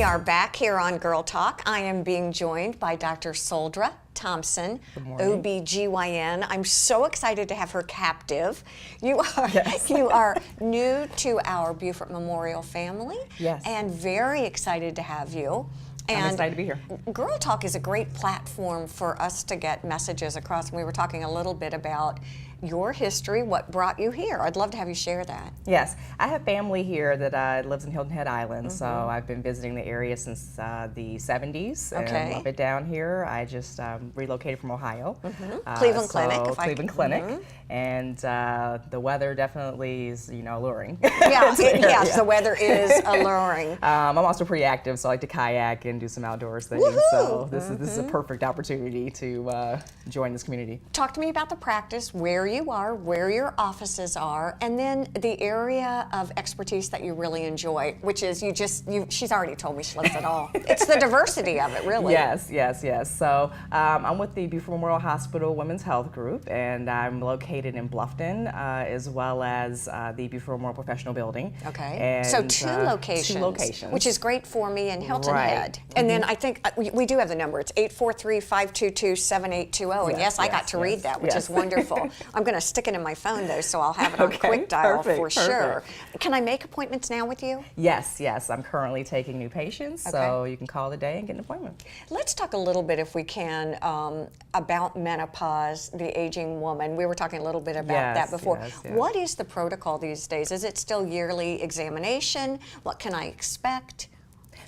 We are back here on Girl Talk. I am being joined by Dr. Soldrea Thompson, OB-GYN. I'm so excited to have her captive. You are, yes. You are new to our Beaufort Memorial family, yes, and very excited to have you. And I'm excited to be here. Girl Talk is a great platform for us to get messages across. And we were talking a little bit about your history, what brought you here. I'd love to have you share that. Yes, I have family here that lives in Hilton Head Island, so I've been visiting the area since the 70s, and I love it down here. I just relocated from Ohio. Cleveland Clinic. Cleveland Clinic, and the weather definitely is, alluring. Yeah, yes, the weather is alluring. I'm also pretty active, so I like to kayak and do some outdoors things. So this is a perfect opportunity to join this community. Talk to me about the practice, where you are, where your offices are, and then the area of expertise that you really enjoy, which is she's already told me she loves it all. It's the diversity of it, really. Yes. So I'm with the Beaufort Memorial Hospital Women's Health Group, and I'm located in Bluffton, as well as the Beaufort Memorial Professional Building. Okay. And, so two locations. Which is great for me in Hilton Head. And then I think we do have the number. It's 843-522-7820. And yes, I got to read that, which is wonderful. I'm going to stick it in my phone, though, so I'll have it on quick dial for sure. Can I make appointments now with you? Yes. I'm currently taking new patients, so you can call today and get an appointment. Let's talk a little bit, if we can, about menopause, the aging woman. We were talking a little bit about that before. Yes. What is the protocol these days? Is it still yearly examination? What can I expect?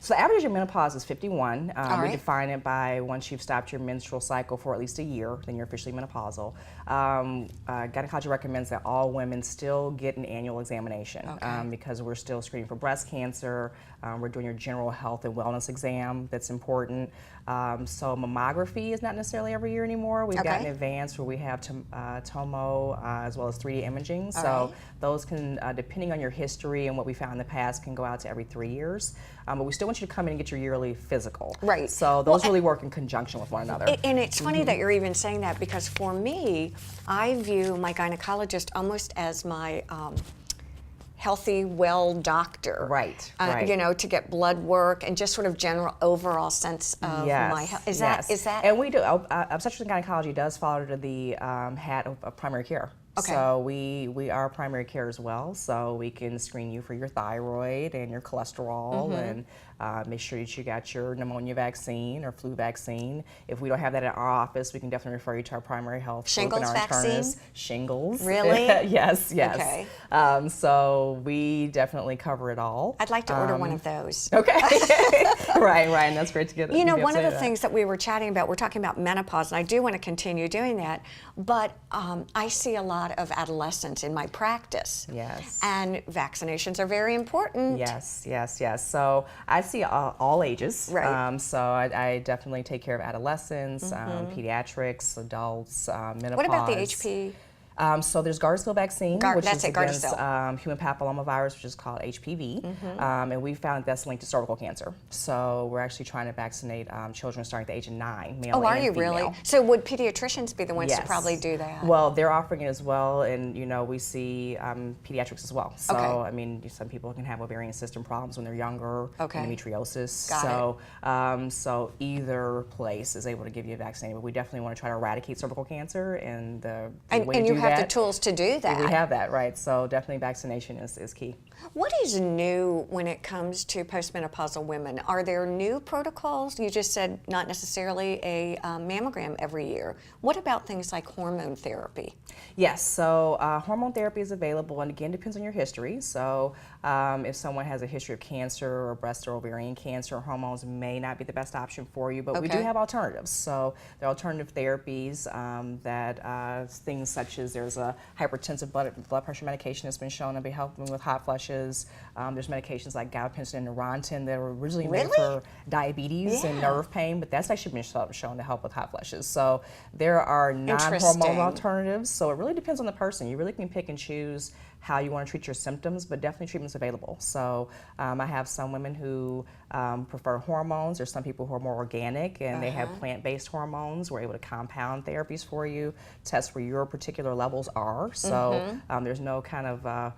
So the average age of menopause is 51. We define it by once you've stopped your menstrual cycle for at least a year, then you're officially menopausal. Gynecology recommends that all women still get an annual examination because we're still screening for breast cancer. We're doing your general health and wellness exam that's important. So mammography is not necessarily every year anymore. We've gotten advanced where we have tomo as well as 3D imaging. So those can, depending on your history and what we found in the past, can go out to every 3 years. But we still want you to come in and get your yearly physical. Right. So those really work in conjunction with one another. And it's funny that you're even saying that, because for me, I view my gynecologist almost as my healthy, well doctor. Right. To get blood work and just sort of general overall sense of my health. Is that? And we do. Obstetrics and gynecology does fall under the hat of primary care. So we are primary care as well, so we can screen you for your thyroid and your cholesterol and make sure that you got your pneumonia vaccine or flu vaccine. If we don't have that at our office, we can definitely refer you to our primary health Shingles group and our vaccine? internists. Shingles. Really? Yes. Okay. So we definitely cover it all. I'd like to order one of those. Okay. Right, and that's great to get. One of the things that we were chatting about, we're talking about menopause, and I do want to continue doing that, but I see a lot of adolescents in my practice. Yes. And vaccinations are very important. Yes. So I see all ages. Right. So I definitely take care of adolescents, pediatrics, adults, menopause. What about the HP? So there's Gardasil vaccine, which is against Gardasil. human papillomavirus, which is called HPV, and we found that's linked to cervical cancer. So we're actually trying to vaccinate children starting at the age of 9, male and female. Oh, are you really? So would pediatricians be the ones to probably do that? Well, they're offering it as well, and we see pediatrics as well. So I mean, some people can have ovarian system problems when they're younger, endometriosis. So either place is able to give you a vaccine, but we definitely want to try to eradicate cervical cancer, and the way to do that. You have the tools to do that. We have that, right? So definitely vaccination is key. What is new when it comes to postmenopausal women? Are there new protocols? You just said not necessarily a mammogram every year. What about things like hormone therapy? Yes, so hormone therapy is available, and again, depends on your history. So if someone has a history of cancer or breast or ovarian cancer, hormones may not be the best option for you, but we do have alternatives. So there are alternative therapies that things such as there's a hypertensive blood pressure medication that's been shown to be helping with hot flushes. There's medications like gabapentin and Neurontin that were originally made for diabetes and nerve pain, but that's actually been shown to help with hot flushes. So there are non-hormonal alternatives. So it really depends on the person. You really can pick and choose how you want to treat your symptoms, but definitely treatment's available. So I have some women who prefer hormones. There's some people who are more organic and they have plant-based hormones. We're able to compound therapies for you, test where your particular levels are. So there's no kind of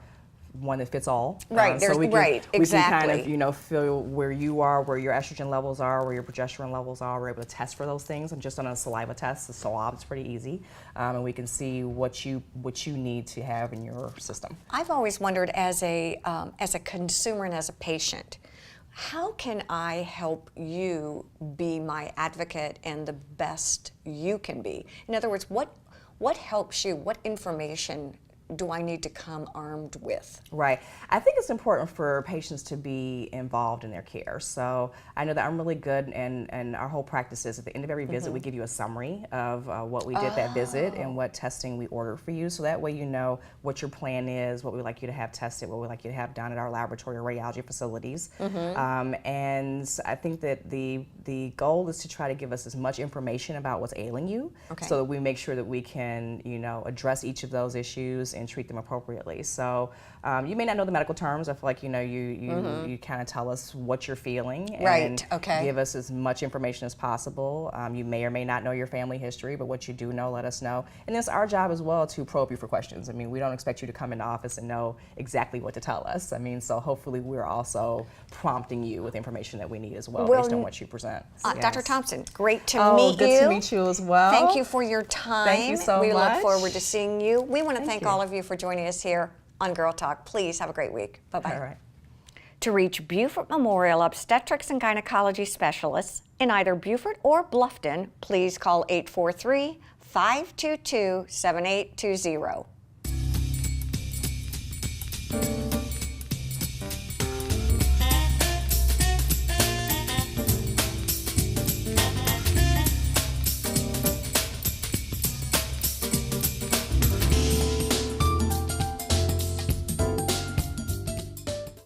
one that fits all. Right, So we can, exactly. We can kind of, you know, feel where you are, where your estrogen levels are, where your progesterone levels are. We're able to test for those things. I'm just on a saliva test. The swab is pretty easy, and we can see what you need to have in your system. I've always wondered, as a consumer and as a patient, how can I help you be my advocate and the best you can be? In other words, what helps you? What information do I need to come armed with? Right. I think it's important for patients to be involved in their care. So I know that I'm really good, and our whole practice is at the end of every visit, we give you a summary of what we did that visit and what testing we ordered for you. So that way you know what your plan is, what we'd like you to have tested, what we'd like you to have done at our laboratory or radiology facilities. And I think that the goal is to try to give us as much information about what's ailing you, so that we make sure that we can, you know, address each of those issues and treat them appropriately. So you may not know the medical terms. I feel like, you know, you kind of tell us what you're feeling and give us as much information as possible. You may or may not know your family history, but what you do know, let us know. And it's our job as well to probe you for questions. I mean, we don't expect you to come into office and know exactly what to tell us. I mean, so hopefully we're also prompting you with information that we need as well, based on what you present. Yes. Dr. Thompson, great to meet you. Good to meet you as well. Thank you for your time. Thank you so much. We look forward to seeing you. We want to thank all of you for joining us here on Girl Talk. Please have a great week. Bye-bye. All right. To reach Beaufort Memorial Obstetrics and Gynecology Specialists in either Beaufort or Bluffton, please call 843-522-7820.